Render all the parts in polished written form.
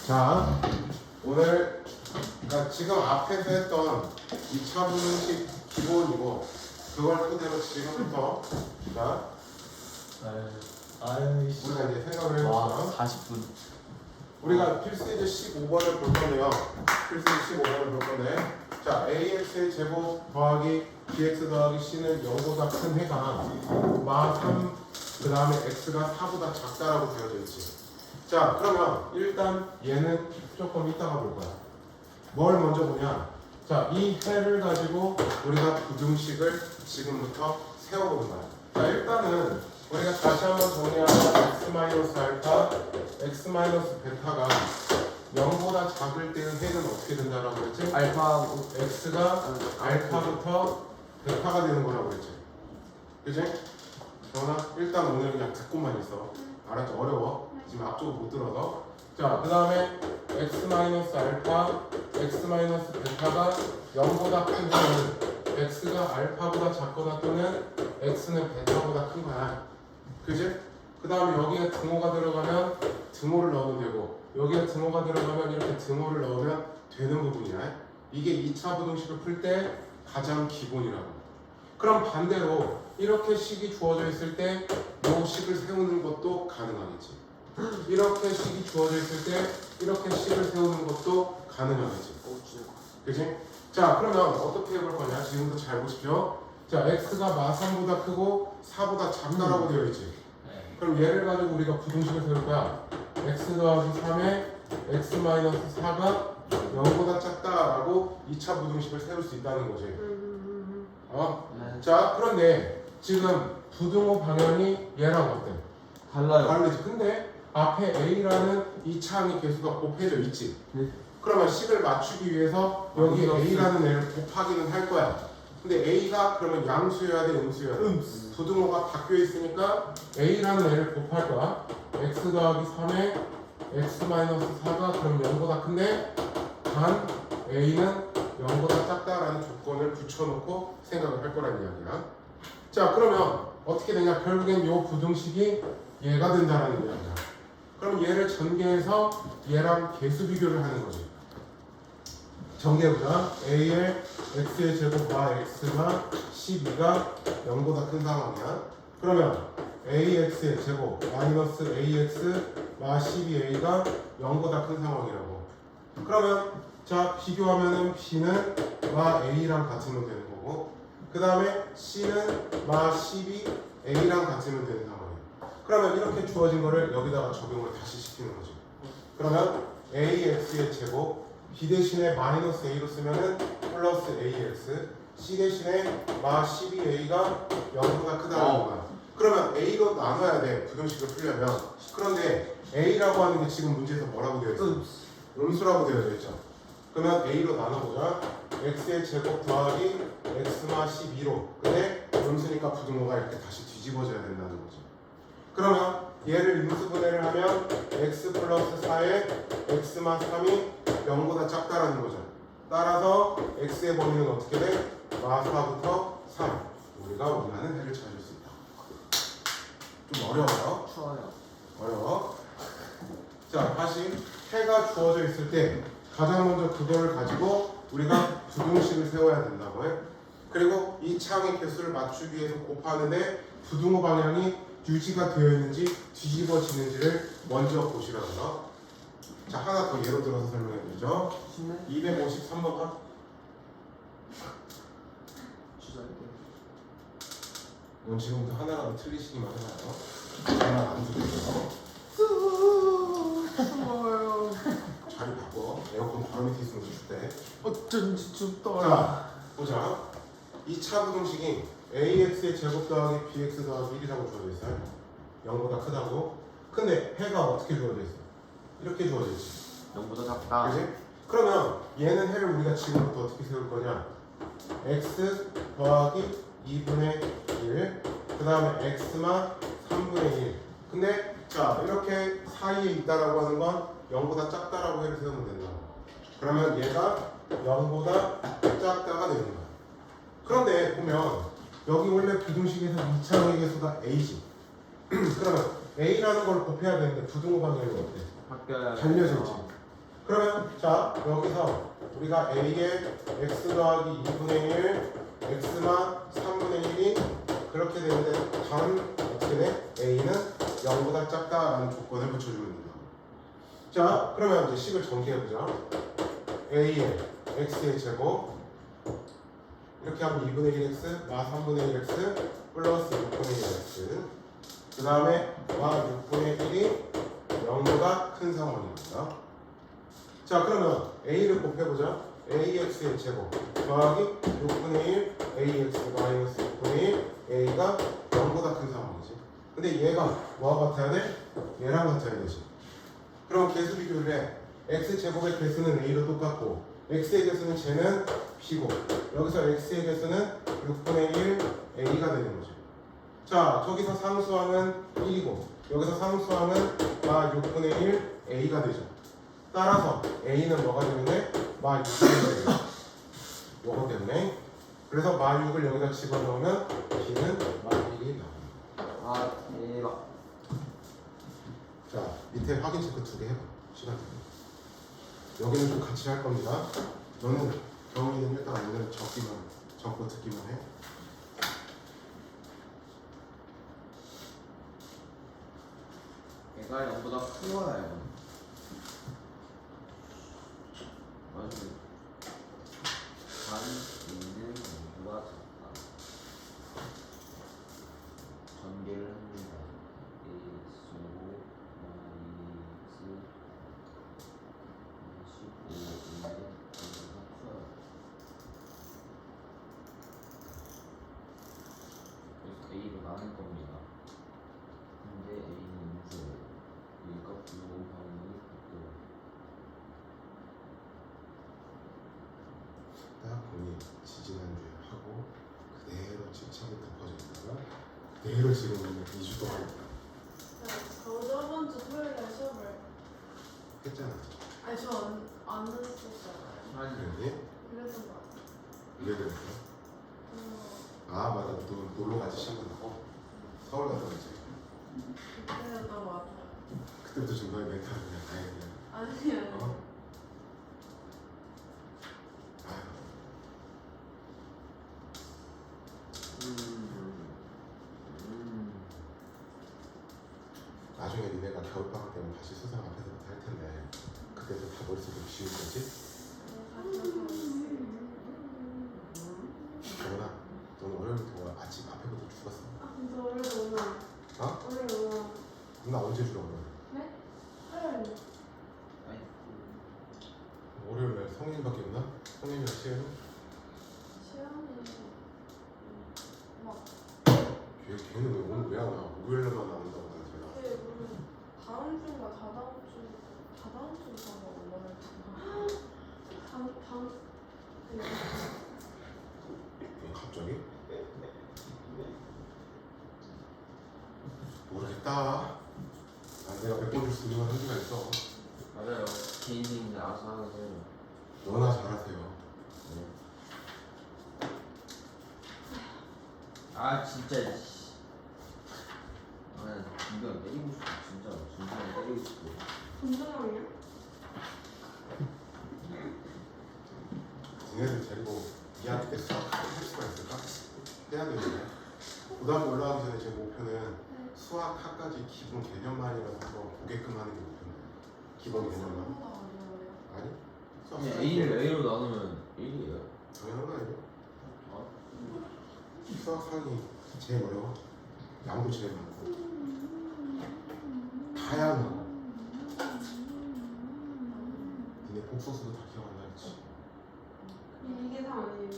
자, 오늘 그러니까 지금 앞에서 했던 2차 분식 기본이고 그걸 토대로 지금부터 자, 아이씨. 우리가 이제 생각을 와, 해볼까? 40분. 우리가 필수이제 15번을 볼 건데요. 필수이제 15번을 볼 건데 자, AX의 제곱 더하기 BX 더하기 C는 0보다 큰 해가 마3 그 다음에 X가 4보다 작다라고 되어져 있지. 자, 그러면 일단 얘는 조금 이따가 볼 거야. 뭘 먼저 보냐? 자, 이 해를 가지고 우리가 부등식을 지금부터 세워보는 거야. 자, 일단은 우리가 다시 한번 정리하면 x-알파, x-베타가 0보다 작을 때의 해는 어떻게 된다라고 그랬지? 알파 x가 알파부터 베타가 되는 거라고 그랬지. 그지? 정원아, 일단 오늘 그냥 듣고만 있어. 알았지? 어려워. 지금 앞쪽을 못 들어서. 자, 그 다음에 x-알파, x-베타가 0보다 큰 해는 x가 알파보다 작거나 또는 x는 베타보다 큰 거야. 그지? 그 다음에 여기에 등호가 들어가면 등호를 넣으면 되고 여기에 등호가 들어가면 이렇게 등호를 넣으면 되는 부분이야. 이게 2차 부등식을 풀 때 가장 기본이라고. 그럼 반대로 이렇게 식이 주어져 있을 때 이 식을 세우는 것도 가능하겠지. 이렇게 식이 주어져 있을 때 이렇게 식을 세우는 것도 가능하겠지. 그치? 자, 그러면 어떻게 해볼 거냐? 지금부터 잘 보십시오. 자, x가 마3보다 크고 4보다 작다라고 되어 있지. 그럼 얘를 가지고 우리가 부등식을 세울 거야. x 더하기 3에 x-4가 0보다 작다라고 2차 부등식을 세울 수 있다는 거지. 네. 자, 그런데 지금 부등호 방향이 얘랑 어때? 달라요. 다르지. 근데 앞에 a라는 이 차항의 개수가 곱해져 있지. 네. 그러면 식을 맞추기 위해서 여기 a라는 애를 곱하기는 할 거야. 근데 a가 그러면 양수여야 돼, 음수여야 돼? 부등호가 바뀌어 있으니까 a라는 애를 곱할 거야. x 더하기 3에 x-4가 그럼 0보다 큰데 단 a는 0보다 작다라는 조건을 붙여놓고 생각을 할 거라는 이야기야. 자, 그러면 어떻게 되냐? 결국엔 이 부등식이 얘가 된다라는 이야기야. 그럼 얘를 전개해서 얘랑 개수 비교를 하는 거지. 전개해보자. a의 x의 제곱과 x가 12가 0보다 큰 상황이야. 그러면 ax의 제곱 마이너스 ax 마 12a가 0보다 큰 상황이라고. 그러면 자, 비교하면은 b는 마 a랑 같으면 되는 거고 그 다음에 c는 마 12a랑 같으면 되는 상황이에요. 그러면 이렇게 주어진 거를 여기다가 적용을 다시 시키는 거죠. 그러면 ax의 제곱 b 대신에 마이너스 a로 쓰면은 플러스 ax c 대신에 마 12a가 0보다 크다는 거야. 그러면 a로 나눠야 돼, 부등식을 풀려면. 그런데 a라고 하는 게 지금 문제에서 뭐라고 되어 있어? 음수라고 되어 있죠. 그러면 a로 나눠보자. x의 제곱 더하기 x마 12로. 근데 음수니까 부등호가 이렇게 다시 뒤집어져야 된다는 거죠. 그러면 얘를 인수분해를 하면 x 플러스 4에 x마 3이 0보다 작다라는 거죠. 따라서 x의 범위는 어떻게 돼? 마 4부터 3. 우리가 원하는 해를 찾을 수 있다. 좀 어려워요? 추워요. 어려워. 자, 다시 해가 주어져 있을 때 가장 먼저 그거를 가지고 우리가 부등식을 세워야 된다고 해. 그리고 이 창의 개수를 맞추기 위해서 곱하는데 부등호 방향이 유지가 되어 있는지 뒤집어지는지를 먼저 보시라고요. 자, 하나 더 예로 들어서 설명해 드리죠. 253번 가. 오늘 지금부터 하나라도 틀리시기만 해봐요. 하나 안 주세요. 추워요. 자리 바꿔. 에어컨 바로 밑에 있으면 춥대. 어쩐지 춥더라. 자, 보자. 2차 부등식이 ax의 제곱 더하기 bx 더하기 1이라고 주어져 있어요. 0보다 크다고. 근데 해가 어떻게 주어져 있어? 이렇게 주어져 있지. 0보다 작다. 그지? 그러면 얘는 해를 우리가 지금부터 어떻게 세울 거냐? x 더하기 2분의 1. 그 다음에 x만 3분의 1. 근데 자, 이렇게 사이에 있다라고 하는 건 0보다 작다라고 해를 세우면 된다. 그러면 얘가 0보다 작다가 되는 거야. 그런데 보면 여기 원래 부등식에서 2차의 개수가 a지. 그러면 a라는 걸 곱해야 되는데 부등호 방향이 어때? 바뀌어야 달려져 있지. 그러면 자 여기서 우리가 a의 x 더하기 2분의 1 x만 3분의 1이 그렇게 되는데 다음 어떻게 돼? a는 0보다 작다라는 조건을 붙여주면 된다. 자 그러면 이제 식을 전개해보자. a의 x의 제곱 이렇게 하면 2분의 1x 마 3분의 1x 플러스 6분의 1x 그 다음에 마 6분의 1이 0보다 큰 상황입니다. 자 그러면 a를 곱해보자. ax의 제곱 더하기 6분의 1 ax 마이너스 6분의 1 a가 0보다 큰 상황이지. 근데 얘가 뭐와 같아야 돼? 얘랑 같아야 되지. 그럼 개수 비교를 해. x제곱의 개수는 a로 똑같고 x의 개수는 쟤는 b고 여기서 x의 개수는 6분의 1 a가 되는 거지. 자 저기서 상수항은 1이고 여기서 상수항은 마 6분의 1 a가 되죠. 따라서 a는 뭐가 되는데? 마 6분의 1 요거 때문에 그래서 마 6을 여기다 집어넣으면 b는 마 1이 나옵니다. 아 대박. 자 밑에 확인 체크 2개 해봐. 시간 되네. 여기는 좀 같이 할 겁니다. 너는 경험이는 일단 오늘 적고 듣기만 해. 얘가 0보다 크거예요. 맞아요. 반 있는 0보다 작다. 전개를 합니다. x 마이너스 15인데 0보다 커요. 그래서 a로 나눌 겁니다. 근데 a는 인수예요. 얘가 불공평이 있고 딱 보니 지지난주에 하고 그대로 집착이 덮어져 있다가 그대로 지금 2주 동안 저번 주 토요일에 시험을 했잖아. 아니 저안 했었잖아요. 아니 그래서 막 이게 그랬어? 아 맞아. 너 놀러 가지 시험 끝나고 서울 갔다 왔지. 그때였던 것 같아요. 그때부터 중간에 멘탈 그냥 다행이야. 아니요. 어? 아휴. 나중에 니네가 겨울방학 때면 다시 수상 앞에서부터 할 텐데 그때도 다 머릿속에 비울 거지? 정원아 너는 월요일부터 아침 앞에부터 죽었어. 아 근데 원래 오늘 어? 원래 오늘 누나 언제 주라고 그래? 네? 토요일 아니 월요일날 성인밖에 없나? 성인이랑 시현이? 시험이 막 걔는 왜 오늘 왜 안 와? 목요일날만 나온다고 하잖아. 그게 오늘 다음 주인가 다다음 주인가 오늘 다음 갑자기? 모르겠다. 아, 내가 몇 번 줄 수 있는 건 한계가 있어. 맞아요. 개인적인 알아서 하세요. 너나 잘하세요. 네. 아 진짜 씨. 아 이건 때리고 싶어 진짜 때리고 싶어. 분명히요? 니네들 데리고 2학기 때 수학 할 수가 있을까? 해야 되는데. 고등학교 올라가기 전에 제 목표는 수학학까지 기본 개념만이라도 한번 보게끔 하는 게 목표인데. 기본 개념만. 생각보다 어려워요. 아니? 수학 그냥 수학 A를 A로 나누면 1이에요. 당연한 거 아니야? 어? 수학 수학이 제일 어려워. 양도 제일 많고. 다양하고. 니네 복소수도 다 기억 안 나겠지? 이게 다 아니에요.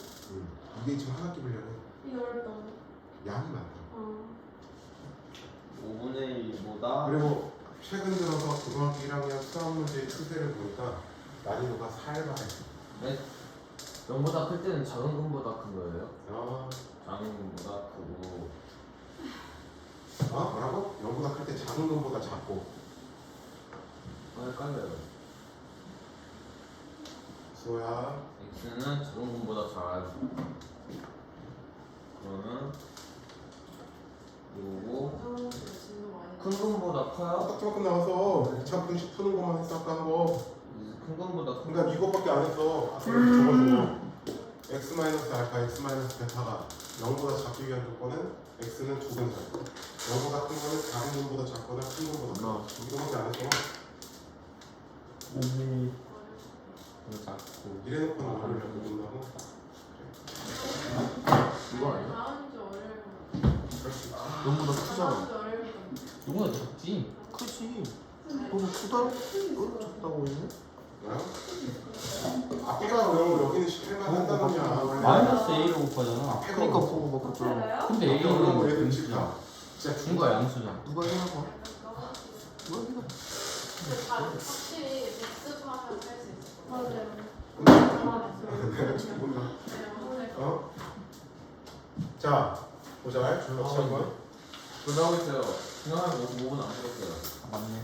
이게 지금 한 학기 분량은 이게 어렵다. 양이 많다. 5분의 1보다 그리고 최근 들어서 고등학교 1학년 수학 문제의 추세를 보니까 난이도가 살벌해. 네? 0보다 클 때는 작은 근보다 큰 거예요? 아, 작은 근보다 크고 뭐라고? 0보다 클 때 작은 것보다 작고. 헷갈려요. 수호야. X는 작은 근보다 작아요. 그러면 요거 상황에서 진도 많이 큰 건보다 커요? 아까 조금 나와서 2차 분식 푸는 것만 했어 아까 한 거. 큰 건보다 큰 그러니까 이거밖에 안 했어. 아까 적어주고 x 마이너스 알파, x 마이너스 베타가 0보다 작기 위한 조건은 x는 두근 사. 0보다 큰 거는 작은 것보다 작거나 큰 것보다 어. 큰 거. 이거밖에 안 했어. 몸이 더 작고 이래놓고는 오늘 모른다고. 이거 아니야? 다음 주 월요일. 그럴 수 있지. 너보다 크잖아. 다음 주 월요일. 이거보다 작지? 크지. 너무 크다? 너무 작다고 했네? 뭐야? 앞에가 왜 여기는 18만 한다느냐. 원래. 마이너스 A로 곱하잖아. 앞에가 그러니까 없어. 보고 막 그랬잖아. 맞아요? 근데 그런 거 A는 얘들 집다. 진짜 준거야 양수잖아. 누가 해놔봐. 누가 해놔봐. 확실히 복습하면 할 수 있을 것 같아요. 근데 내가 지금 몰라. 네, 어? 자, 보자. 줄 다시 한번. 불나오고 있어요. 중앙에 5분 안 찍었어요. 아, 맞네.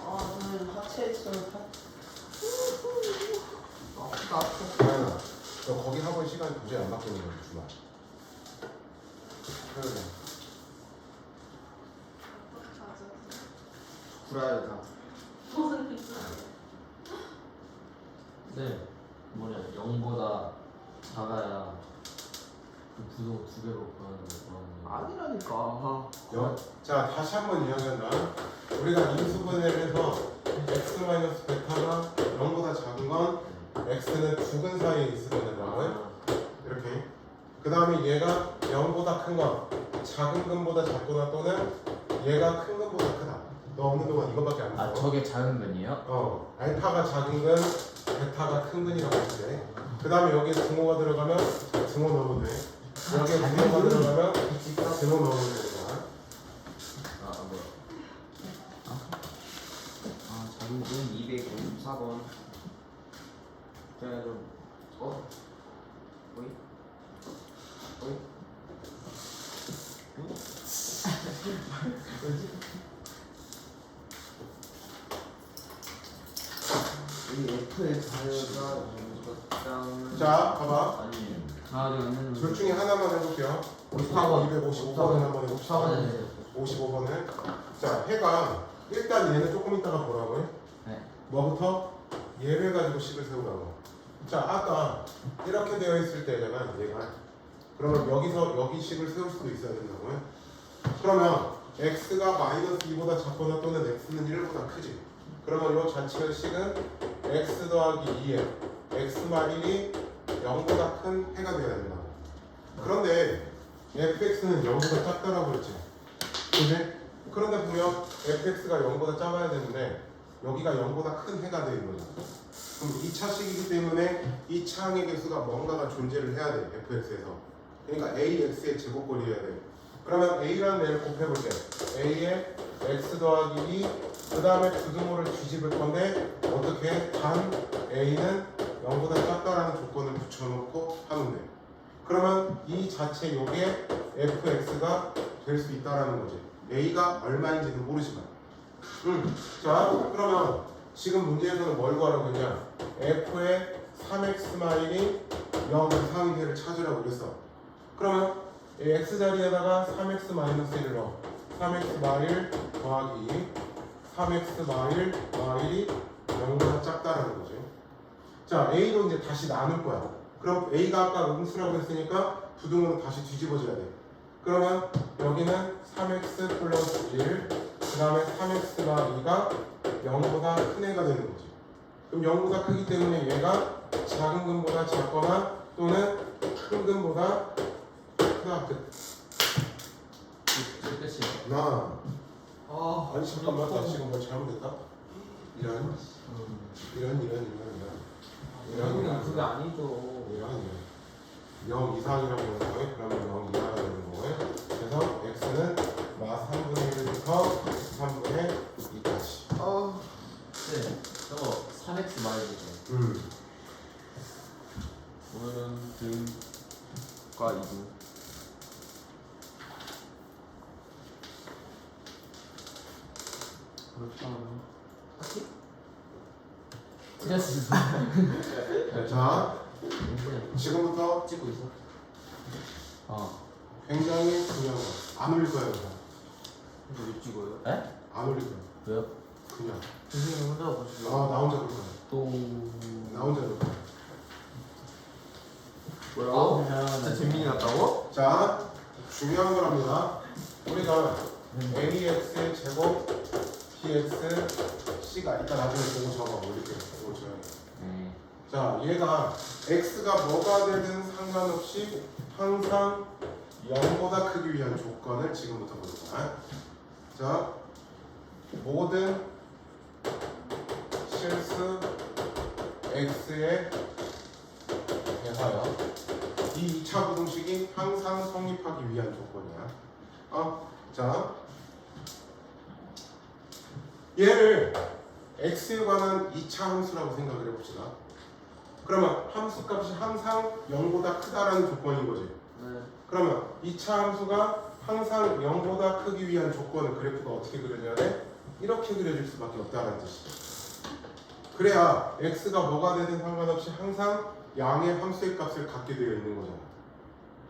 아, 오늘 하체 있어요. 아프다 아파. 다현아, 너 거기 학원 시간이 도저히 안 바뀌는 거야, 주말. 그래. 구라야 다. 네. 뭐냐 0보다 작아야 그 부도 두 개로 구하는 거. 아니라니까. 아, 자, 다시 한번 이야기한다. 우리가 인수분해를 해서 x-베타가 0보다 작은 건 x는 두근 사이에 있으면 된다고요. 이렇게. 그 다음에 얘가 0보다 큰 건 작은 근보다 작거나 또는 얘가 큰 근보다 크다. 너 없는 동안 이거밖에 안 아 써. 저게 작은 근이에요? 알파가 작은 근, 베타가 큰 근이라고 했을 때. 그 다음에 여기에 등호가 들어가면 등호 넣어도 돼. 여기에 등호가 들어가면 등호 넣어도 되잖아. 아 뭐야? 아 작은 근. 254번. 제가 좀 어이? 어이? 이 F의 자유가 적당. 자, 봐봐. 아니. 아 내가 안 되는 둘 중에 하나만 해볼게요. 54번. 255번을 한번 해봅시다. 4번에 55번을. 자, 해가 일단 얘는 조금 이따가 보라고요. 네. 뭐부터? 얘를 가지고 식을 세우라고. 자, 아까 이렇게 되어 있을 때잖아, 얘가. 그러면 여기서 여기 식을 세울 수도 있어야 된다고요. 그러면 x가 마이너스 2보다 작거나 또는 x는 1보다 크지. 그러면 이 잔치의 식은 x 더하기 2에 x만 1이 0보다 큰 해가 되어야 된다고. 그런데 fx는 0보다 작다라고 했지. 그지? 그런데 보면 fx가 0보다 작아야 되는데 여기가 0보다 큰 해가 되어 있는 거죠. 그럼 2차식이기 때문에 이 차항의 개수가 뭔가가 존재를 해야 돼, fx에서. 그러니까 ax의 제곱꼴이어야 돼. 그러면 a라는 애를 곱해볼게. a에 x 더하기 2, 그 다음에 부등호를 뒤집을 건데 어떻게? 단 a는 0보다 작다라는 조건을 붙여놓고 하면 돼. 그러면 이 자체 요게 fx가 될 수 있다라는 거지. a가 얼마인지는 모르지만. 자, 그러면 지금 문제에서는 뭘 구하라고 했냐? f의 3x 마일이 0 이상인 해를 찾으라고 그랬어. 그러면 이 x 자리에다가 3x 마이너스 1을 넣어. 3x 마일 더하기 2, 3x 마일이 0보다 작다라는 거지. 자, a로 이제 다시 나눌 거야. 그럼 a가 아까 음수라고 했으니까 부등호로 다시 뒤집어줘야 돼. 그러면 여기는 3x 플러스 1, 그 다음에 3x가 2가 0보다 큰 애가 되는 거지. 그럼 0보다 크기 때문에 얘가 작은 근보다 작거나 또는 큰 근보다 크다. 끝이. 나 아, 아니 잠깐만, 나 지금 뭐 잘못했다? 이런 그게 아니죠. 0 이상이라고 하는 거예요. 그러면 0 이하가 되는 거예요. 그래서 x는 마 3분의 1부터 3분의 2까지. 아, 네. 저거 3x 마일이죠. 오늘은 등과 이등. 그렇다면. 틀렸어. 자, 지금부터 찍고 있어. 어. 굉장히 중요한 거. 안 올릴 거야, 이거. 근데 왜 찍어요? 에? 안 올릴 거야. 왜요? 그냥. 선생님 혼자 보시죠. 나 혼자 볼 거야. 또 나 혼자 볼 거야. 뭐라고? 진짜 재민이 같다고? 자, 중요한 거랍니다. 우리가 AX의 제곱 BX C가 이따 나중에 보고 적어 올릴게요. 이거 줘야 돼. 네. 자, 얘가 x가 뭐가 되든 상관없이 항상 0보다 크기 위한 조건을 지금부터 보는 거야. 자, 모든 실수 x에 대하여 이 2차 부등식이 항상 성립하기 위한 조건이야. 자, 얘를 x에 관한 2차 함수라고 생각을 해봅시다. 그러면 함수 값이 항상 0보다 크다라는 조건인 거지. 네. 그러면 2차 함수가 항상 0보다 크기 위한 조건은 그래프가 어떻게 그려져야 돼? 이렇게 그려질 수밖에 없다는 뜻이야. 그래야 x가 뭐가 되든 상관없이 항상 양의 함수의 값을 갖게 되어 있는 거잖아.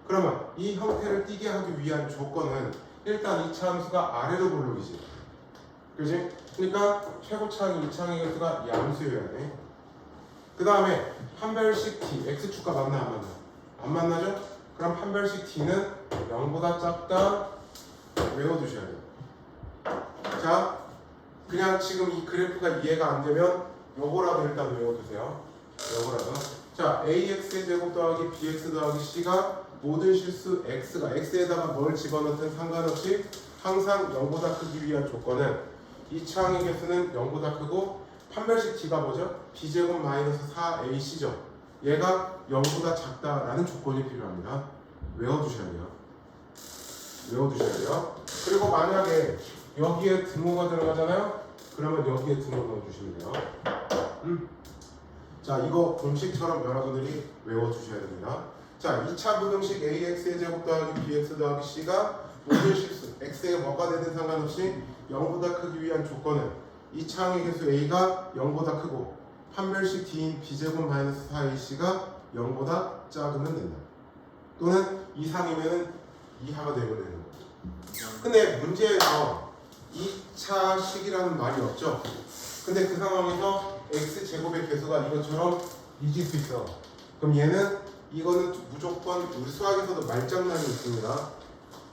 그러면 이 형태를 띠게 하기 위한 조건은 일단 2차 함수가 아래로 볼록이지. 그지? 그러니까 최고차항 2차항의 개수가 양수여야 돼. 그 다음에 판별식 t, x축과 맞나 안 맞나? 안 만나죠? 그럼 판별식 t는 0보다 작다 외워두셔야 돼요. 자, 그냥 지금 이 그래프가 이해가 안 되면 요거라도 일단 외워두세요. 요거라도. 자, ax의 제곱 더하기 bx 더하기 c가 모든 실수 x가 x에다가 뭘 집어넣든 상관없이 항상 0보다 크기 위한 조건은 이 차항의 개수는 0보다 크고 판별식 t가 뭐죠? b제곱 마이너스 4ac죠. 얘가 0보다 작다라는 조건이 필요합니다. 외워두셔야 돼요. 외워두셔야 돼요. 그리고 만약에 여기에 등호가 들어가잖아요? 그러면 여기에 등호 넣어주시면 돼요. 자, 이거 공식처럼 여러분들이 외워두셔야 됩니다. 자, 2차 부등식 ax의 제곱 더하기 bx 더하기 c가 모든 실수 x에 뭐가 되든 상관없이 0보다 크기 위한 조건은 이 차항의 개수 a가 0보다 크고 판별식 d인 b제곱 마이너스 4ac가 0보다 작으면 된다. 또는 이상이면은 이하가 되면 되는 거죠. 근데 문제에서 2차식이라는 말이 없죠. 근데 그 상황에서 x제곱의 개수가 이것처럼 이길 수 있어. 그럼 얘는 이거는 무조건 우리 수학에서도 말장난이 있습니다.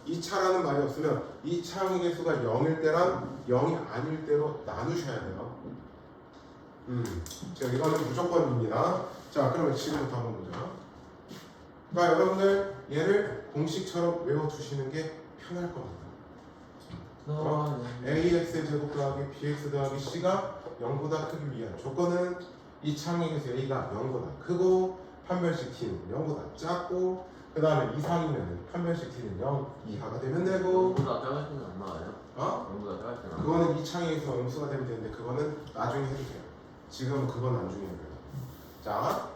2차라는 말이 없으면 이 차항의 개수가 0일 때랑 0이 아닐 때로 나누셔야 돼요. 자, 이거는 무조건입니다. 자, 그러면 지금부터 한번 보자. 그러니까 여러분들 얘를 공식처럼 외워두시는 게 편할 겁니다. ax의 제곱 더하기 bx 더하기 c가 0보다 크기 위한 조건은 이 차항의 개수 a가 0보다 크고 판별식 t는 0보다 작고 그 다음에 이상이면 판별식 t는 0 이하가 되면 되고 0보다 작을 때는 안 나와요? 0보다 작을 때는 안 나와요? 그거는 이 창에서 음수가 되면 되는데 그거는 나중에 해주세요. 지금 그건 나중에 해요. 자,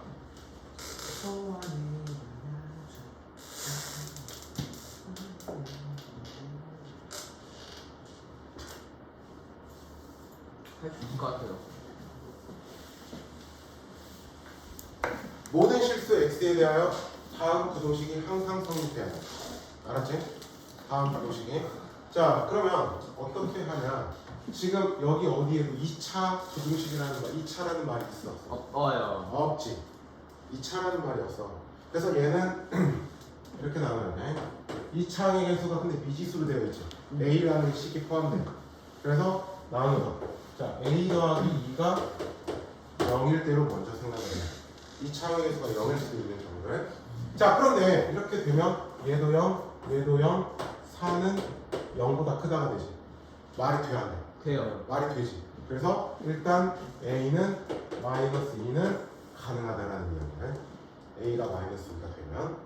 할수 있을 것 같아요. 모든 실수 x에 대하여 다음 부동식이 항상 성립해야 돼. 알았지? 다음 부동식이. 자, 그러면 어떻게 하냐? 지금 여기 어디에도 2차 부등식이라는 말, 2차라는 말이 있어. 어요. 없지. 2차라는 말이 없어. 그래서 얘는 이렇게 나와야 돼. 2차항의 개수가 근데 미지수로 되어 있죠. a라는 식이 포함돼. 그래서 나누어. 자, a 더하기 2가 0일 때로 먼저 생각을 해. 2차항의 개수가 0일 수도 있는 정도를. 자, 그런데 이렇게 되면 얘도 0, 얘도 0, 4는 0보다 크다가 되지. 말이 돼야 안 돼? 돼요. 말이 되지. 그래서 일단 a는 마이너스 2는 가능하다라는 이야기를. a가 마이너스 2가 되면.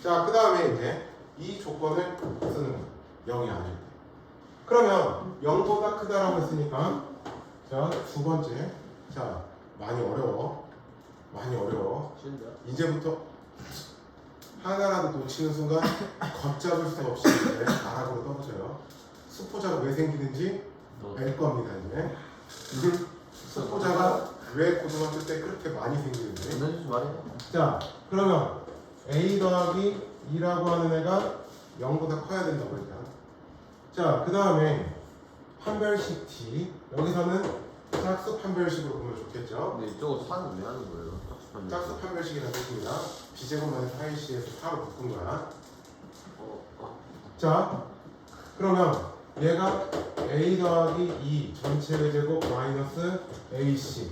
자, 그 다음에 이제 이 조건을 쓰는 거야. 0이 아닐 때. 그러면 0보다 크다라고 했으니까 자, 두 번째. 자, 많이 어려워. 많이 어려워. 쉬운데요? 이제부터 하나라도 놓치는 순간 걷잡을 수 없이 이제 나락으로 떨어져요. 수포자가 왜 생기는지 알 겁니다. 이제 수포자가 왜 고등학교 때 그렇게 많이 생기는지. 전해주지 말해요. 자, 그러면 a 더하기 2라고 하는 애가 0보다 커야 된다고 일단. 자, 그 다음에 판별식 t. 여기서는 짝수 판별식으로 보면 좋겠죠. 근데 저거 4는 왜 하는 거예요? 짝수판. 짝수 판별식이라는 뜻입니다. b제곱만에 4ac에서 4로 바꾼 거야. 자, 그러면 얘가 a 더하기 2 전체의 제곱 마이너스 ac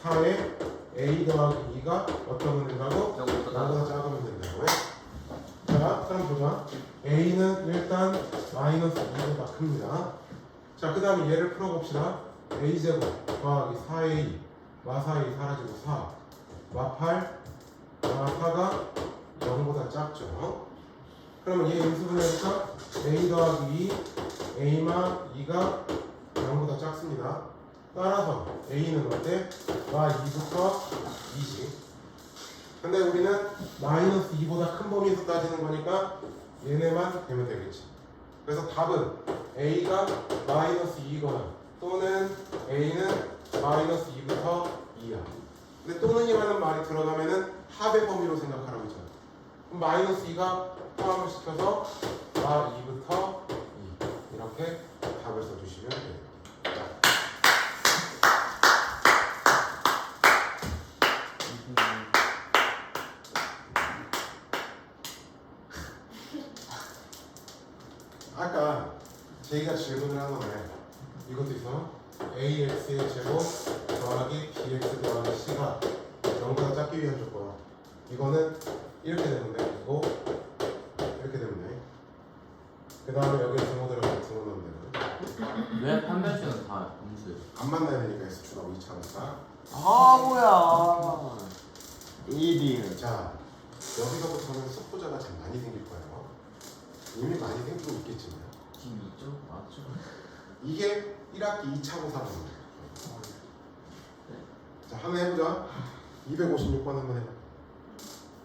4에 a 더하기 2가 어떤 된다고? 0보다 작으면 된다고 해. 자, 그럼 보자. a는 일단 마이너스 2보다 큽니다. 자, 그 다음에 얘를 풀어봅시다. a제곱 더하기 4a 마4a 사라지고 4 마8 마4가 0보다 작죠. 그러면 얘 인수분해니까 a 더하기 2 a마 2가 0보다 작습니다. 따라서 a는 어때? 마 2부터 2지. 근데 우리는 마이너스 2보다 큰 범위에서 따지는 거니까 얘네만 되면 되겠지. 그래서 답은 a가 마이너스 2거나 또는 a는 마이너스 2부터 2야. 근데 또는이라는 말이 들어가면은 합의 범위로 생각하라고 했잖아. 그럼 마이너스 2가 포함을 시켜서 마 2부터 2 이렇게 답을 써주시면 돼요. 아까 제이가 질문을 한 거네. 이것도 있어. ax의 제곱 더하기 bx 더하기 c가 0보다 작기 위한 조건. 이거는 이렇게 되면 돼. 이거 이렇게 되면 돼. 그 다음에 여기에 등호 들어가면 등호 넣으면 되거든. 왜 판별식은 다 음수예요? 안 만나야 되니까 S축하고 2차니까. 바보야. 1일. 자, 여기서부터는 속도자가 참 많이 생길 거예요. 이미 많이 생기고 있겠지만 지금 있죠? 맞죠? 이게 1학기 2차 고사라는 거예요. 자, 한번 해보자. 256번 한번 해봐.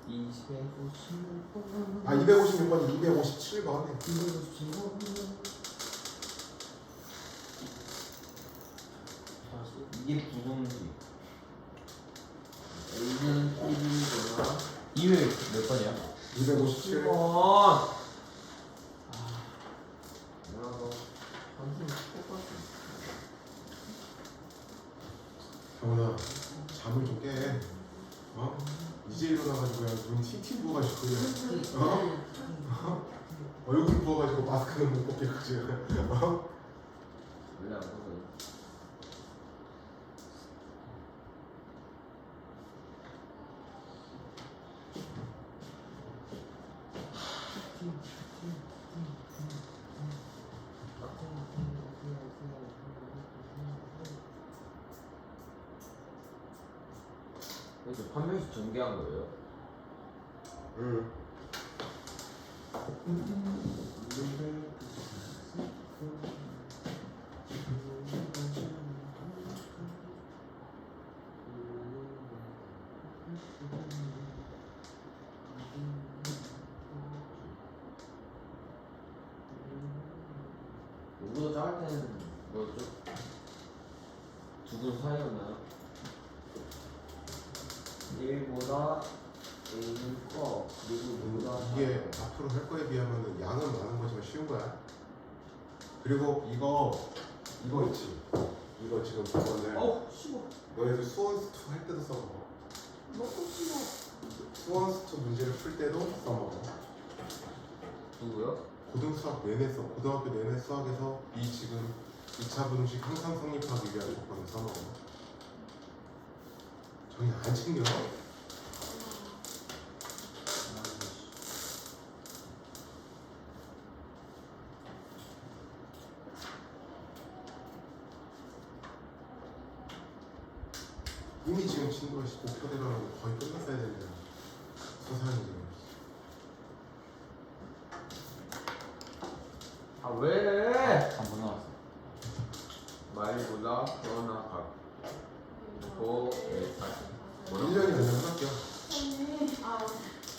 256번. 아, 256번이 257번 해. 257번. 이게 부분식. A는 1이거나 2회 몇 번이야? 257. 7번. 뭐라고? 당신 똑같아. 경훈아, 잠을 좀 깨. 어? 이제 일어나가지고 그냥 눈 팅팅 부어가지고 그냥 얼굴 부어가지고 마스크는 못 벗겠고 지금. 원래 안 보고. 그래서 판별식 전개한 거예요? 응. 이거보다 작을 때는 뭐였죠? 두근 사이였나요? 1보다 A는 커 그리고 2보다 이게 앞으로 할 거에 비하면 양은 많은 거지만 쉬운 거야. 그리고 이거 있지. 이거 지금 그거는 싫어. 너희들 수원스투 할 때도 써먹어. 너무 싫어. 수원스투 문제를 풀 때도 써먹어. 누구요? 고등수학 내내 써. 고등학교 내내 수학에서 이 지금 2차 분식 항상 성립하기 위한 조건을 써먹어. 저희 안 챙겨. 이미 지금 친구가 목표대로 거의 끝났어야 되는데 서산이 지금. 아 왜? 한번 나왔어. 말보다 너나 같고 뭐라고? 1년이 아니라 한 학기야. 아,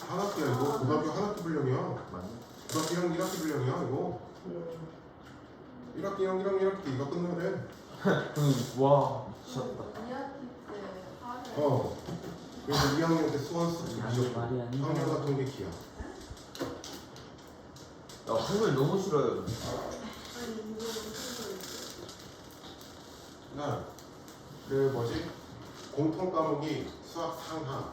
한 학기야 이거. 고등학교 한 학기 분량이야. 맞네. 고등학교 1학기 분량이야 이거. 1학기 1학기 이거 끝나야 돼. 와 미쳤다. 2학기 때 하루 그래서 2학년 때 수원수 말이 무조건 아니야. 학년 같은 게 기야. 한글 너무 싫어요. 아니 이거 무슨 그러니까 그 뭐지? 공통 과목이 수학 상하,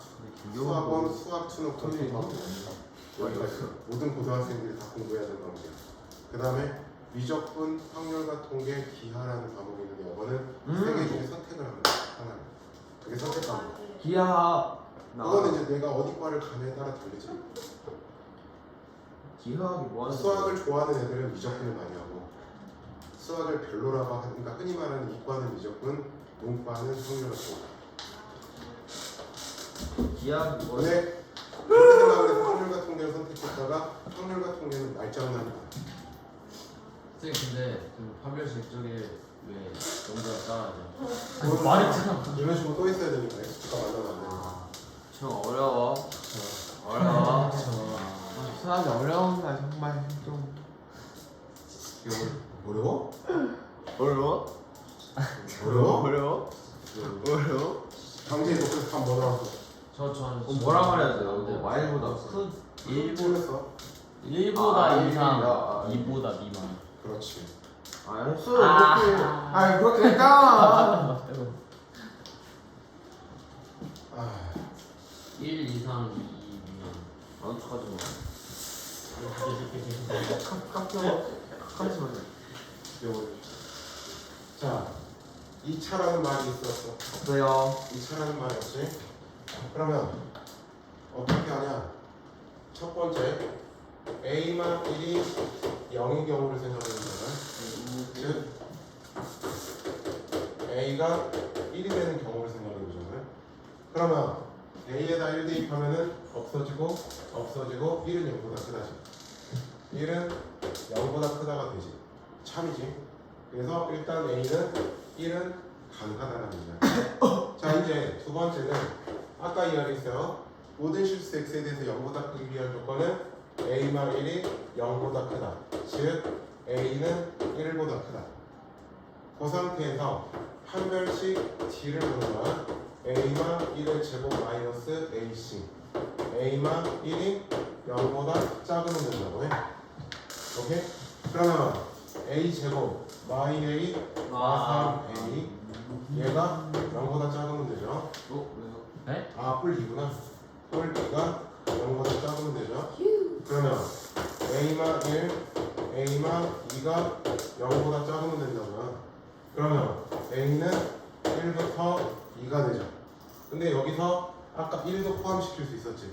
수학원, 수학2는 공통 과목이야. 여기까지 모든 고등학생들이 다 공부해야 되는 과목이야. 그 다음에 미적분, 확률과 통계, 기하라는 과목이 있는데 이거는 세 개 중에 선택을 하는 거야. 하나는. 그게 선택 과목. 기하. 그거는 이제 내가 어디 과를 가냐에 따라 다르지. 기하학이 뭐 하는 수학을 좋아하는 애들은 미적분을 많이 하고 수학을 별로라고 하니까 흔히 말하는 이과는 미적분, 문과는 확률과 통계. 기하학이 뭐 근데 그렇게 생각을 해서 확률과 통계를 선택했다가 확률과 통계는 말장난이 많아. 쌤 근데 그 판별식 쪽에 왜 영도가 따라하냐? 그거는 말했잖아. 이런 식으로 또 있어야 되니까 X가 만나면 안 되니까. 저 어려워. 어려워. 수학이 어려운가 정말 좀. 어려워? 어려워? 어려워? 어려워? 어려워? 강제히 독해서 다 뭐라고 저는 뭐라 말해야 돼요? 뭐 Y보다 큰? 1분에서 1보다 아, 이상, 아, 2보다 미만. 그렇지. 알았어. 그렇게. 그렇게 했잖아. 아, 1 이상, 2 미만. 아는 척하지 마. 하지 마. 자, 2차라는 말이 있었어. 없어요. 2차라는 말이 없지? 그러면 어떻게 하냐? 첫 번째 A만 1이 0의 경우를 생각해보는 거야. 즉 A가 1이 되는 경우를 생각해보잖아요. 그러면 A에다 1 대입하면은 없어지고 1은 0보다 크다지. 1은 0보다 크다가 되지. 참이지. 그래서 일단 A는 1은 가능하다는 얘기야. 자, 이제 두 번째는 아까 이야기했어요. 모든 실수 x에 대해서 0보다 크기 위한 조건은 a만 1이 0보다 크다. 즉 a는 1보다 크다. 그 상태에서 판별식 d를 보는 거야. a만 1의 제곱 마이너스 ac. a만 1이 0보다 작으면 된다고 해. 오케이? 그러면 a 제곱 마이 a 마 3a 얘가 0보다 작으면 되죠. 왜요? 네? 아, 뿔 2구나. 뿔 2가 0보다 작으면 되죠. 그러면 A만 1, A만 2가 0보다 작으면 된다고요. 그러면 A는 1부터 2가 되죠. 근데 여기서 아까 1도 포함시킬 수 있었지.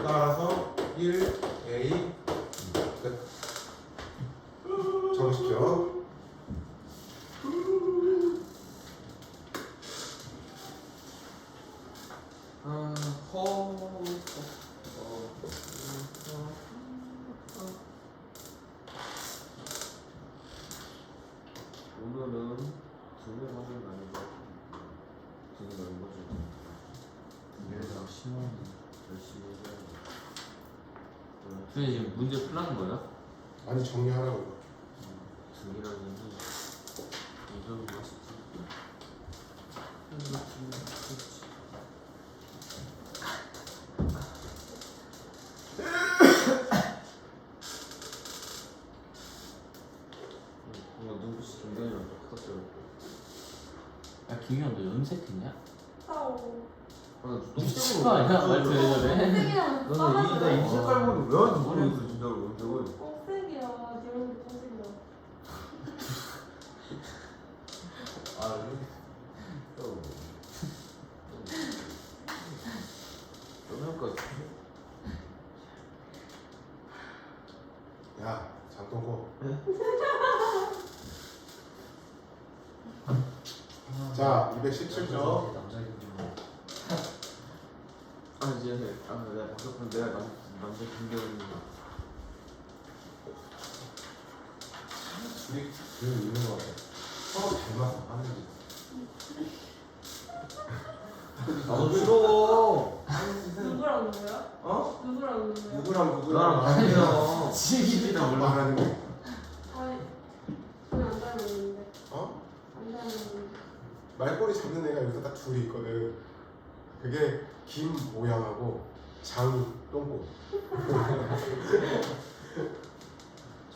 따라서 1, A, 2. 끝. 적으십시오. 오늘은 등을 하는 날이고 등이 넓어지고 얘들아 심한. 열심히 해야 돼. 선생님 지금 문제 풀라는 거예요? 아니, 정리하라고. 등이라는 게 이런 맛이 뭔가 눈빛이 김경이랑 똑같았어요. 야 김현 너 염색했냐? 싸워. 아, 미친 거 아니야? 말투 왜 저래? 똥색이랑 너는 이 색깔 보니 왜 하는지 모르겠어 진짜로. 저거 똥색이야. 네 얼굴 똥색이야. 아 이렇게 너무 야, 장동고. 자, 217조. 아 이제 내가 바뀌었던 내가 남자 김경이 둘이 있는 거 같아. 서로 닮아서 하는 게. 나도 싫어. 누구랑 누구야? 어? 누구랑 누구야? 누구랑 나랑 아니야. 지기나 몰라. 말하는 거. 아니, 저는 안 닮았는데. 어? 안 닮았는데. 말꼬리 잡는 애가 여기서 딱 둘이 있거든. 그게 김 모양하고 장 똥꼬.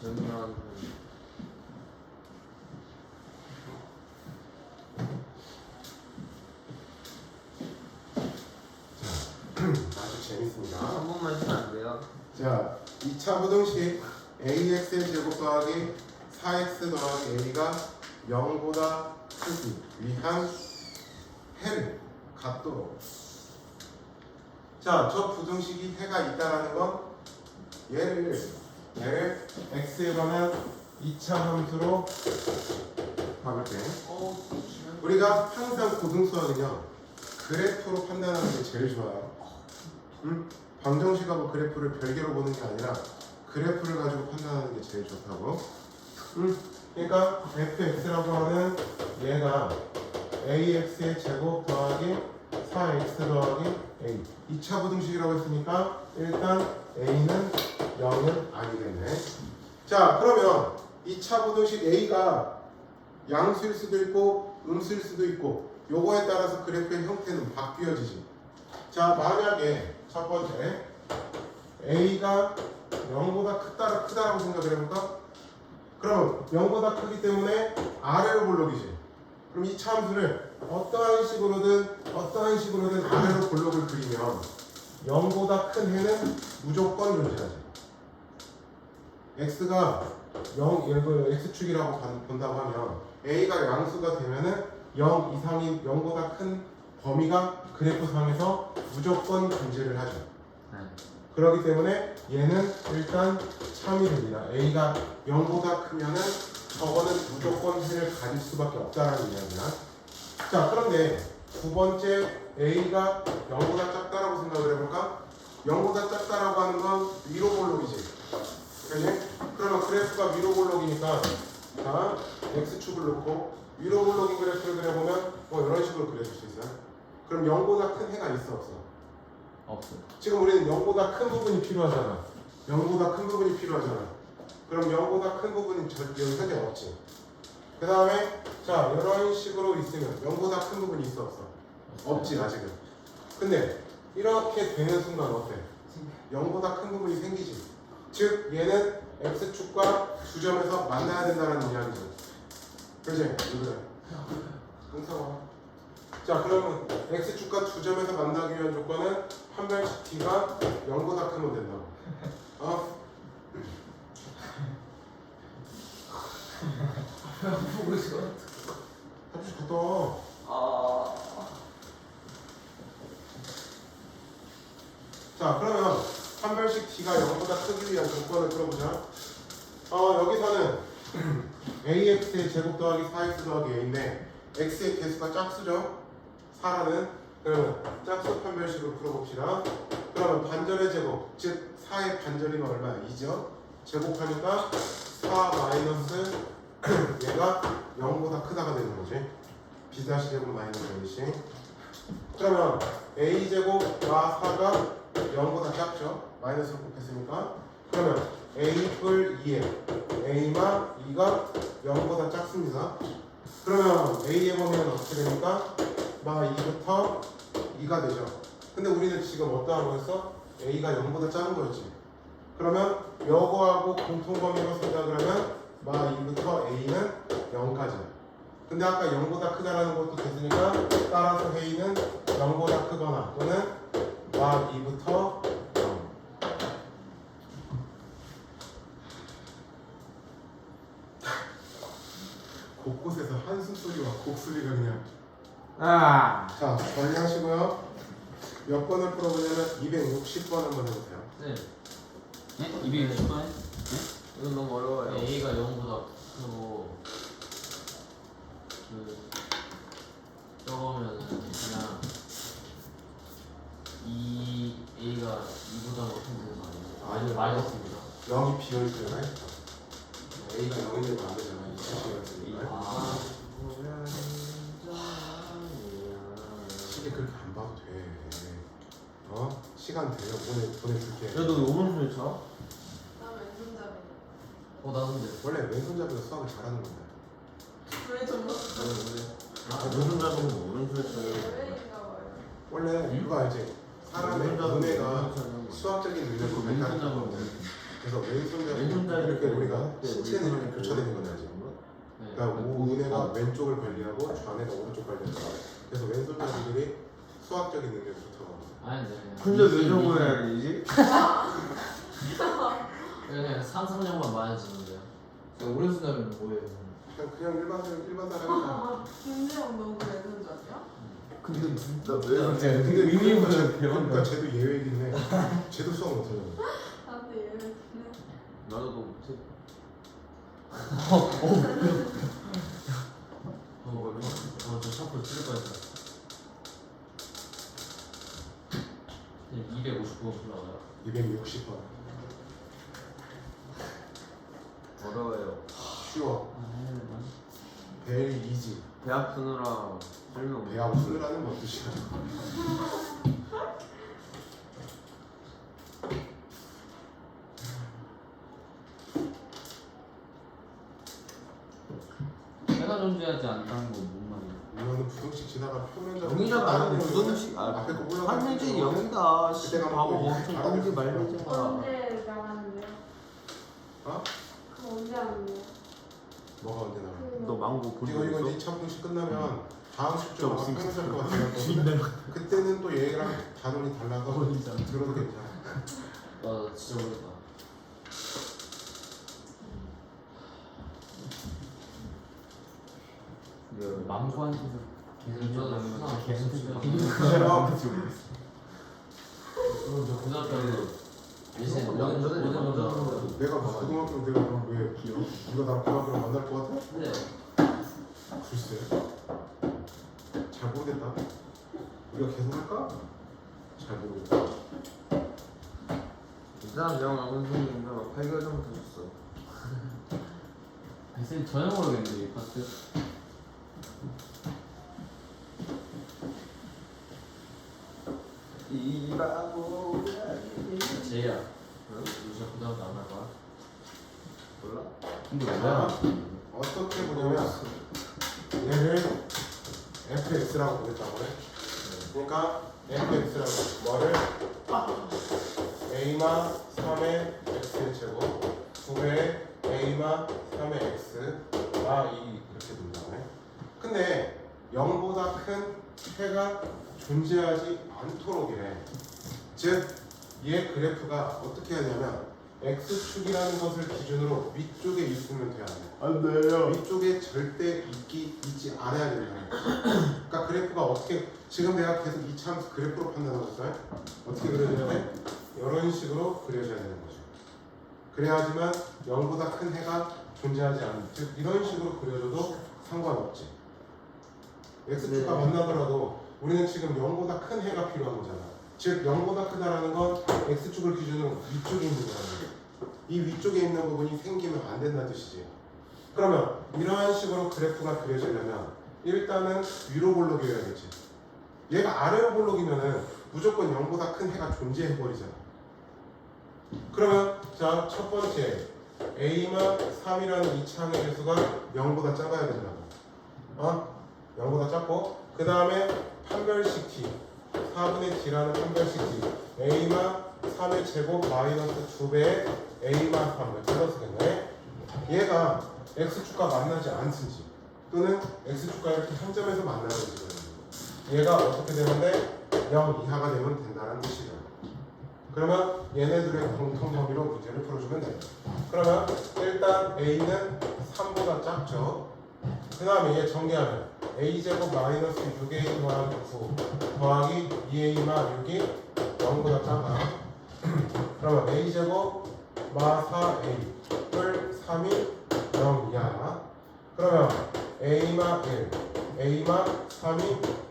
저희만 아주 재밌습니다. 한 번만 해주면 안 돼요? 자, 2차 부등식 ax의 제곱 더하기 4x 더하기 a가 0보다 크기 위한 해를 갖도록. 자, 저 부등식이 해가 있다라는 건 얘를 x에 관한 2차 함수로 가볼게. 우리가 항상 고등수학은요 그래프로 판단하는 게 제일 좋아요. 방정식하고 그래프를 별개로 보는 게 아니라 그래프를 가지고 판단하는 게 제일 좋다고. 그러니까 fx라고 하는 얘가 ax의 제곱 더하기 4x 더하기 a 2차 부등식이라고 했으니까 일단 a는 0은 아니겠네. 자, 그러면 2차 부등식 a가 양수일 수도 있고 음수일 수도 있고 요거에 따라서 그래프의 형태는 바뀌어지지. 자, 만약에 첫 번째 a가 0보다 크다라고 생각을 해볼까? 그럼 0보다 크기 때문에 아래로 볼록이지. 그럼 이 함수를 어떠한 식으로든 아래로 볼록을 그리면 0보다 큰 해는 무조건 존재하지. x가 0, x축이라고 본다고 하면 a가 양수가 되면은 0 이상인 0보다 큰 범위가 그래프상에서 무조건 존재를 하죠. 그렇기 때문에 얘는 일단 참이 됩니다. a가 0보다 크면은 저거는 무조건 해를 가질 수밖에 없다라는 이야기야. 자, 그런데 두 번째 a가 0보다 작다라고 생각을 해볼까? 0보다 작다라고 하는 건 위로 볼록이지. 그지? 그러면 그래프가 위로 볼록이니까 자, x축을 놓고 위로 볼록인 그래프를 그려보면 뭐 이런 식으로 그려줄 수 있어요. 그럼 0보다 큰 해가 있어 없어? 없어. 지금 우리는 0보다 큰 부분이 필요하잖아. 0보다 큰 부분이 필요하잖아. 그럼 0보다 큰 부분이 여기 현재 없지. 그 다음에 자, 이런 식으로 있으면 0보다 큰 부분이 있어 없어? 없지 아직은. 근데 이렇게 되는 순간 어때? 0보다 큰 부분이 생기지. 즉 얘는 x축과 두 점에서 만나야 된다는 이야기죠. 그렇지? 누구야? 응사와. 자, 그러면 x축과 두 점에서 만나기 위한 조건은 판별식 t가 0보다 크면 된다고. 보고 있어. 합식 갔다. 자, 그러면 판별식 t가 0보다 크기 위한 조건을 풀어보자. 여기서는 ax의 제곱 더하기 4x 더하기 a인데 x의 개수가 짝수죠. 4라는. 그러면 짝수 판별식으로 풀어봅시다. 그러면 반절의 제곱, 즉 4의 반절이면 얼마야? 2죠. 제곱하니까 4 마이너스 얘가 0보다 크다가 되는 거지. 비다시 제곱 마이너스 a씩. 그러면 a제곱과 4가 0보다 작죠. 마이너스를 곱했으니까. 그러면 a 뿔 2에 a마 2가 0보다 작습니다. 그러면 a의 범위는 어떻게 됩니까? 마 2부터 2가 되죠. 근데 우리는 지금 어떠하고 했어? a가 0보다 작은 거였지. 그러면 요거하고 공통범위로 생각을 하면 마 2부터 a는 0까지야. 근데 아까 0보다 크다라는 것도 됐으니까 따라서 a는 0보다 크거나 또는 마 2부터 0. 곳곳에서 한숨 소리와 곡소리가 그냥. 자, 관리하시고요. 몇 번을 풀어보냐면 260번 한번 해보세요. 네. 네? 260번? 네? 이거 너무 어려워요. a가 0보다 크고 그 저거면 그냥 a가 2보다 높은 되는 거 아니에요? 아니요. 맞았습니다. 0이 비어있잖아요. a가 0이 되면 안 되잖아. 이 시간이 있으니까. 시계 그렇게 안 봐도 돼. 시간 돼요. 보내줄게. 야, 너 5분 소리 쳐? 나 왼손잡이. 나 근데 원래 왼손잡이가 수학을 잘하는 건데. 왜 전부 무슨 자동은 오른 소리 쳐? 왜인가 봐요. 원래 그거 알지? 사람의 왼손잡이는 눈에가 오른 소리 하는 거야. 수학적인 능력을 멘탈을 왼손잡이는 건데 그래서 왼손잡이 왼손잡이 이렇게 우리가 네, 신체는 이렇게 왼손잡이 교차되는 거냐 지금. 네. 그러니까 우은혜가 왼쪽을 관리하고 좌네가 오른쪽 관리한다. 그래서 왼손잡이들이 수학적인 능력이 좋다고 합니다. 아니 근데 왜 저거 해야 되지? 그냥 상상력만 많아지는데요. 오른손잡이는 뭐예요? 그냥 일반 사람이다. 아, 김재영 너무 왼손잡이야? 근데 근데 의미보다 그러니까 쟤도 예외이긴 해. 쟤도 수학 못하잖아. 아, 근데 얘는 그냥 나도 너무 못해. 저 샤프를 찔 뻔했다. 259원 올라가요. 260번. 어려워요. 쉬워. very easy. 배 아프느라 설명. 배 아프라는 건 뜻이야. 해가 존재하지 않다는 건 뭔 말이야? 이거는 부등식 지나가 표면적. 영이잖아. 아니 부등식. 앞에 거 올라가. 한명제 0이다. 씨 그때가 바보 뭐 엄청 알아듣을 공지 수 말리지 마. 언제 나가는데요? 어? 그럼 언제 하는데요? 뭐가 언제 나와? 너 망고 본 이거 적 이거 있어? 2차 부등식 끝나면 다음 숙제가 없음. 평균할 것 같아요. 그때는 또 얘랑 단원이 달라서 들어도 괜찮아. 나 진짜 모르겠다. 망고한 짓을 계속 저 고등학교에서 예전에 내가 고등학교 내가 왜 귀여워? 네가 나랑 고등학교랑 만날 것 같아? 근데 글쎄 잘 모르겠다. 우리가 계속 할까? 잘 모르겠다. 일단 영 선생님과 8개월 전부터 줬어. 쌤 전혀 모르겠는데 이 파트. 이 바보. 제이야. 진짜 고등학교 안 갈 거야? 몰라? 근데 자, 어떻게 보냐면 얘를 fx라고 보냈다고 그래. 그러니까 fx라고 뭐를 a마 3의 x의 제곱 9배 a마 3의 x가 2 이렇게 된다고 해. 근데 0보다 큰 해가 존재하지 않도록이래. 즉, 얘 그래프가 어떻게 하냐면 x축이라는 것을 기준으로 위쪽에 있으면 돼야 돼. 안 돼요. 위쪽에 절대 있지 않아야 된다. 그러니까 그래프가 어떻게 지금 내가 계속 이차함수 그래프로 판단하고 있어요. 어떻게 그려져야 돼? 이런 식으로 그려져야 되는 거죠. 그래야지만 0보다 큰 해가 존재하지 않는, 즉 이런 식으로 그려줘도 상관없지. x축과 만나더라도 우리는 지금 0보다 큰 해가 필요한 거잖아. 즉 0보다 크다라는 건 x축을 기준으로 위쪽에 있는 거라는 거야. 이 위쪽에 있는 부분이 생기면 안 된다는 뜻이지. 그러면 이러한 식으로 그래프가 그려지려면 일단은 위로 볼록이어야겠지. 얘가 아래로 볼록이면은 무조건 0보다 큰 해가 존재해버리잖아. 그러면 자, 첫 번째 a만 3이라는 이차항의 개수가 0보다 작아야 된다고. 0보다 작고 그 다음에 판별식 t 4분의 t라는 판별식 t a만 3의 제곱 마이너스 2배의 a만 3을 플러스겠네. 얘가 x축과 만나지 않든지 또는 x축과 이렇게 한 점에서 만나는지 얘가 어떻게 되는데 0 이하가 되면 된다는 뜻이에요. 그러면 얘네들의 공통 범위로 문제를 풀어주면 돼요. 그러면 일단 a는 3보다 작죠. 그 다음에 얘 정리하면 a제곱 마이너스 6a 더하기 9 더하기 2a마 6이 0보다 작아. 그러면 a제곱 마 4a를 3이 0 이하야. 그러면 a마 1, a마 3이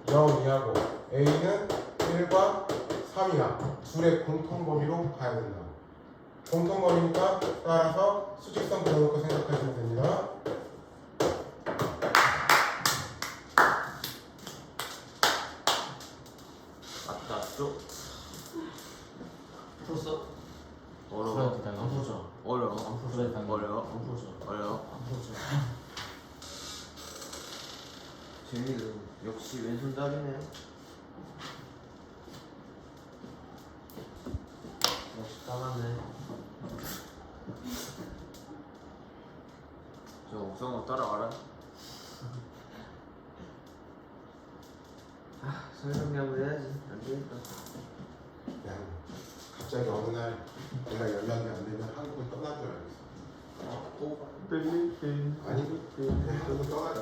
0 이하고 a는 1과 3이야. 둘의 공통 범위로 가야 된다. 공통 범위니까 따라서 수직선 그려놓고 생각하시면 됩니다. 맞다. 쪽. 풀었어? 어려워. 안 풀었죠? 어려워. 안 풀었어? 어려워. 안 풀었죠? 어려워. 안 풀었죠? 재미는 역시 왼손잡이네. 역시 까맣네. 정성으로 따라와라. 설명이 한번 해야지. 안 되겠다. 그냥 갑자기 어느 날 내가 연락이 안 되면 한국을 떠날 줄 알겠어. 아니 그냥 한국을 떠나자.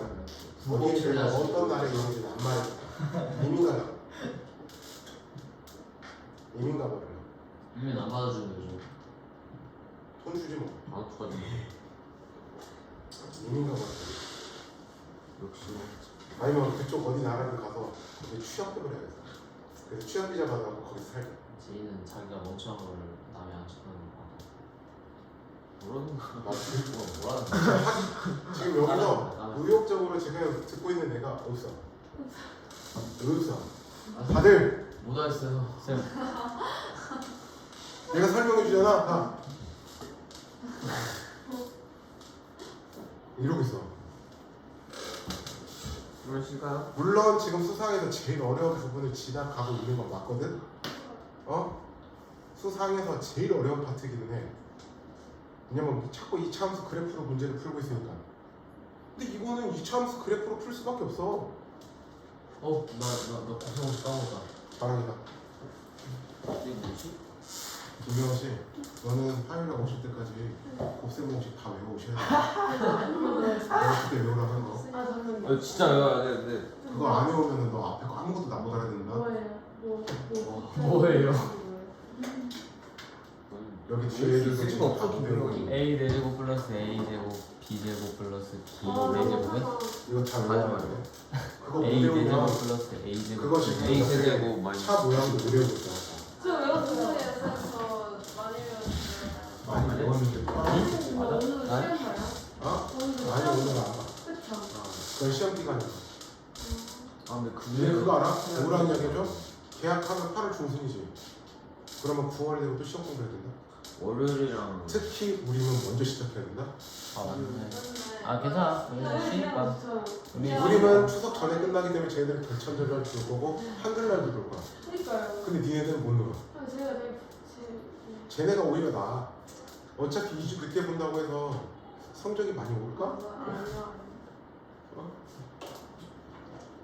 어디에 제가 어떤 날에 있는지는 안 말해. 이민 가자. 이민 가버려. 이면 안 받아주는 거죠. 돈 주지 뭐. 아, 똑같네. 이민 가버려. 역시. 아니면 그쪽 어디 나라를 가서 거기 취업도 해야겠어. 그래서 취업 비자 받아갖고 거기서 살게. 제이는 자기가 멍청한 걸 남의 안 척하는 거 모르는 거. 나 지금 뭐라는 거야? 지금 여기서 따라해. 의욕적으로 지금 듣고 있는 내가 어딨어? 어딨어? 다들 못하겠어요. 쌤. 내가 설명해 주잖아. 다. 이러고 있어. 그러실까요? 물론 지금 수상에서 제일 어려운 부분을 지나가고 있는 건 맞거든? 수상에서 제일 어려운 파트이기는 해. 왜냐면 자꾸 이차함수 그래프로 문제를 풀고 있으니까. 근데 이거는 이차함수 그래프로 풀 수밖에 없어. 나 고생없이 까먹었다. 자랑이다. 이게 뭐지? 김명호 씨, 너는 화요일에 오실 때까지 곱셈 공식 다 외워오셔야 돼. 내가 그때 외우라고 한 거. 아 잠깐만. 진짜 외워야 돼, 근데. 그거 안 외우면 너 앞에 거 아무것도 못 알아듣는다. 뭐예요? 여기 뒤에 있는 쓸 지금 거 없어, 다 기대로 분명히. A 4제곱 플러스 A 제곱 B 제곱 플러스 B 아, 4제곱은 이거 다 외워야 돼. 그거 못 A 외우면 4제곱 플러스 A 제곱 그것이 플러스 A A 세제곱 마이너스. 차 모양도 느려져 있어. 저 외웠어요. 그래서 많이 외웠어요. 많이 외웠는데. 오늘 시험 봐요? 아니 오늘 안 봐. 그쵸? 그건 시험 기간이야. 아, 근데 근데 그거 알아? 뭐라는 이야기죠? 계약하면 8월 중순이지. 그러면 9월 되고 또 시험 공부해야 된다. 월요일이랑. 특히 우리는 먼저 시작해야 된다. 아 맞네. 맞네. 아 괜찮아. 우리 쉬니까. 우리 우리는 추석 전에 끝나기 때문에 쟤네들은 개천절날 줄 거고 한글날도 줄 거야. 그니까요. 근데 니네들은 못 놀아. 제가 내일 쟤네가 오히려 나아. 어차피 2주 늦게 본다고 해서 성적이 많이 오를까? 아니야.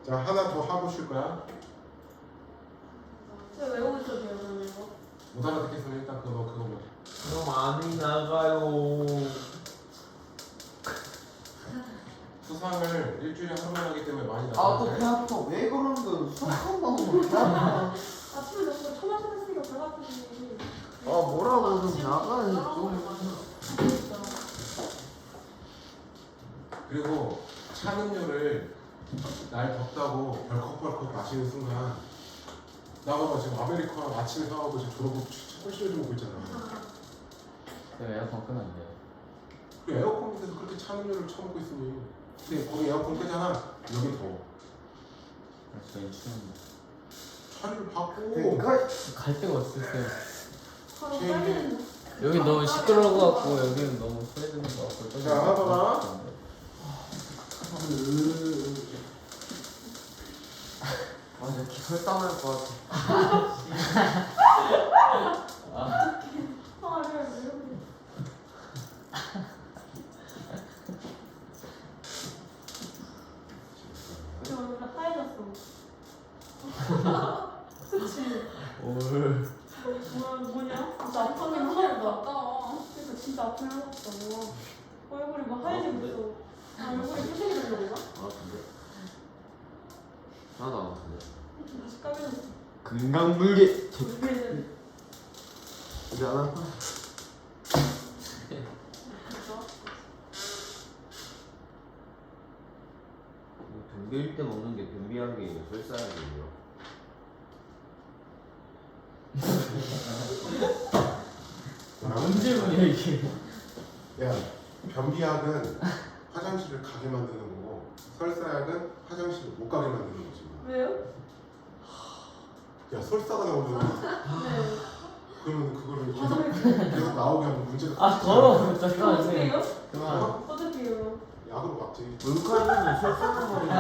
자 하나 더 하고 쉴 거야. 제가 외우고 있어도 돼요, 그럼 이거? 못 알아듣겠으면 일단 그거 뭐. 너무 많이 나가요. 수상을 일주일에 한 번 하기 때문에 많이 아, 나가는데 또 배 아파. 왜 그러는 거야? 수학한 방법 배 아파. 아침에 너무 처마셔 했으니까 배 아프지. 아, 뭐라고 좀 나가야지, 좀. 그리고 찬 음료를 날 덥다고 벌컥벌컥 마시는 순간 나봐봐 지금 아메리카노 아침에 사와서 지금 졸업하고 철저히 좀 먹고 있잖아. 제가 에어컨 끄면 안 돼요. 그 에어컨 밑에서 그렇게 찬 음료를 처먹고 있으니 근데 거기 에어컨 끄잖아. 여기 더워. 그래서 저희 추운데. 자리를 바꾸고 그러니까 갈 데가 없었어요. 바로 빨리는 여기 너무 시끄러운 것 같고 여기는 너무 소리 듣는 것 같고. 자, 봐봐. 아, 진짜 기설당 할 것 같아. 아, 그래, 왜 그래. 근데 오늘 하얘졌어. 그치? 올. 뭐냐? 진짜 아프게 하얘졌다. 그러니까 진짜 아프게 하얘졌어. 얼굴이 막 하얘지고 있어. 얼굴이 표색이 되는 건가? 아, 근데? 하나도 안 아픈데. 다시 까매졌어. 금강불개. 얼굴에는 이제 안 아파? 진짜? 변비일 때 먹는 게 변비한 게 설사약이에요. 뭔 질문이야 이게. 야 변비약은 화장실을 가게 만드는 거고 설사약은 화장실을 못 가게 만드는 거지. 왜요? 야 설사가 나오면 네. 그러면 그거를 화장실. 계속 나오게 하면 문제가 아 더러워. 잠깐만 어떻게 선생님. 해요? 그만. 어떻게 해요? 약으로 막지. 몰카이는 설사가 먹는데.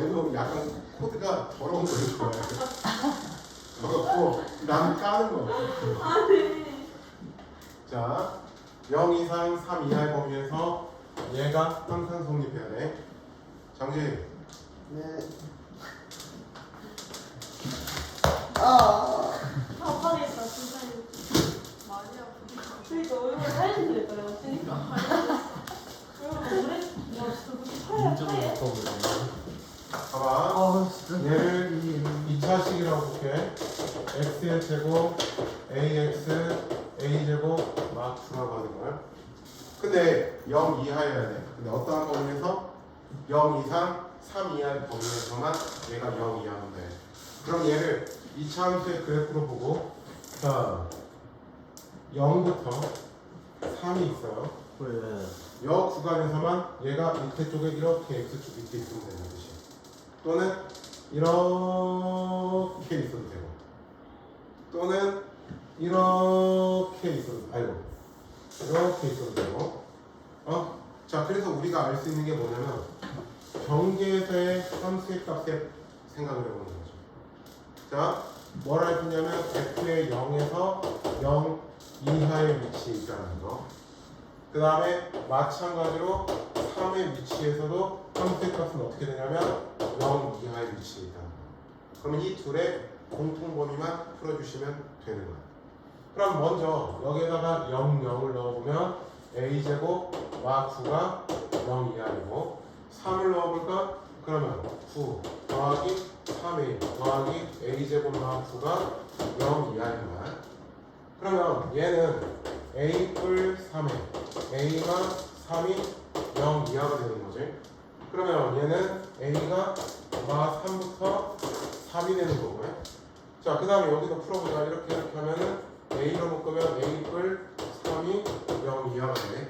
얘는 약간 코드가 더러운 걸 좋아해. 그래갖고 난 까는 거. 아니. 자 0 이상 3 이하의 범위에서 얘가 항상 성립해야 돼. 장진. 네. 아파겠다 진짜 이거. 많이 아프다. 그러니까 얼굴 하얘지니까요. 그러니까 얼굴 오래 야 진짜 그렇게 하얘. 붙어 보이네. 봐봐. 아 진짜. 얘를 2차식이라고 볼게. x의 제곱, ax, a제곱 막 주라고 하는 거야. 근데 0 이하여야 돼. 근데 어떠한 범위에서 0 이상 3 이하의 범위에서만 얘가 0 이하면 돼. 그럼 얘를 2차 함수의 그래프로 보고, 자 0부터 3이 있어요. 그래. 이 구간에서만 얘가 밑에 쪽에 이렇게 x축 밑에 있으면 되는 뜻이야. 또는 이렇게 있어도 되고, 또는 이렇게 있어도, 이렇게 있어도 되고. 자, 그래서 우리가 알 수 있는 게 뭐냐면 경계에서의 함수의 값에 생각을 해보는 거죠. 자, 뭘 알 수 있냐면 f의 0에서 0 이하의 위치에 있다는 거. 그 다음에 마찬가지로 3의 위치에서도 함수의 값은 어떻게 되냐면 0 이하의 위치에 있다. 그러면 이 둘의 공통 범위만 풀어주시면 되는 거야. 그럼 먼저 여기에다가 0, 0을 넣어보면 a제곱 마 9가 0 이하이고, 3을 넣어볼까? 그러면 9 더하기 3a 더하기 a제곱 마 9가 0 이하인 거야. 그러면 얘는 a 뿔 3에 a가 3이 0 이하가 되는 거지. 그러면 얘는 a가 마 3부터 3이 되는 거고요. 자, 그 다음에 여기도 풀어보자. 이렇게 하면은 a로 묶으면 a 뿔 3이 0 이하가 되네.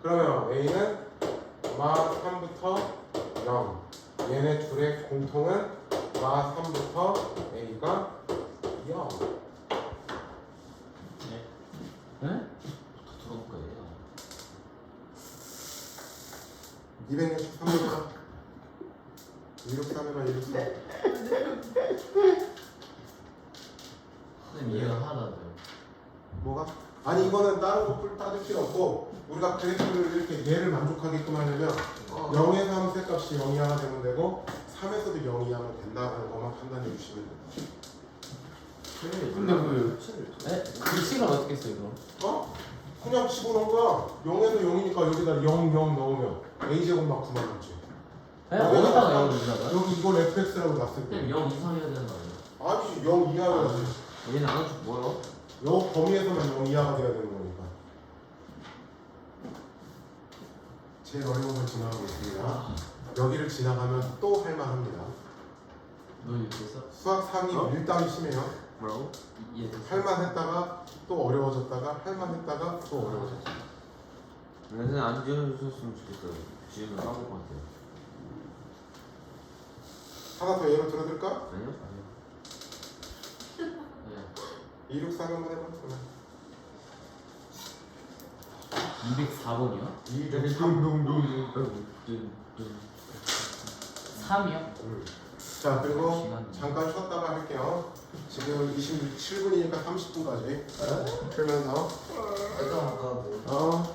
그러면 a는 마 3부터 0. 얘네 둘의 공통은 마 3부터 a가 0. 네? 들어볼 거예요. 263번이다. 263해봐 263. 선생님 이해가 하나도 안 돼요. 뭐가? 아니 이거는 다른 거 따질 필요 없고, 우리가 그래프를 이렇게 얘를 만족하게끔 하려면 0에서 함수의 값이 0 이하가 되면 되고 3에서도 0 이하면 된다는 것만 판단해 주시면 됩니다. 근데 그 에? 위치가 어떻게 써요 그럼? 그냥 집어넣은 거야. 0에서 0이니까 여기다 0, 0 넣으면 a제곱 막 9만 원지. 에? 어디다가 영을 넣나요? 여기 이걸 fx라고 놨을 선생님 때 0 이상 해야 되는 거 아니에요? 아니지 0 이하여야지. 얘는 안 해줄 뭐요? 요 범위에서만 0 이하가 돼야 되는 거니까. 제일 어려운 걸 지나가고 있습니다. 여기를 지나가면 또 할만합니다. 너 이렇게 했어? 수학 상이 밀당이 심해요. 뭐라고? 이해됐어? 할만했다가 또 어려워졌다가 할만했다가 또 어려워졌다. 선생님 안 지어주셨으면 좋겠어요. 지으면 까먹을 것 같아요. 하나 더 예로 들어드릴까? 아니요? 네. 264 한번 해봐. 그러면 204번이요? 263. 3이요? 자, 그리고 시간. 잠깐 쉬었다가 할게요. 지금 27분이니까 30분까지 풀면서 일단 아까 어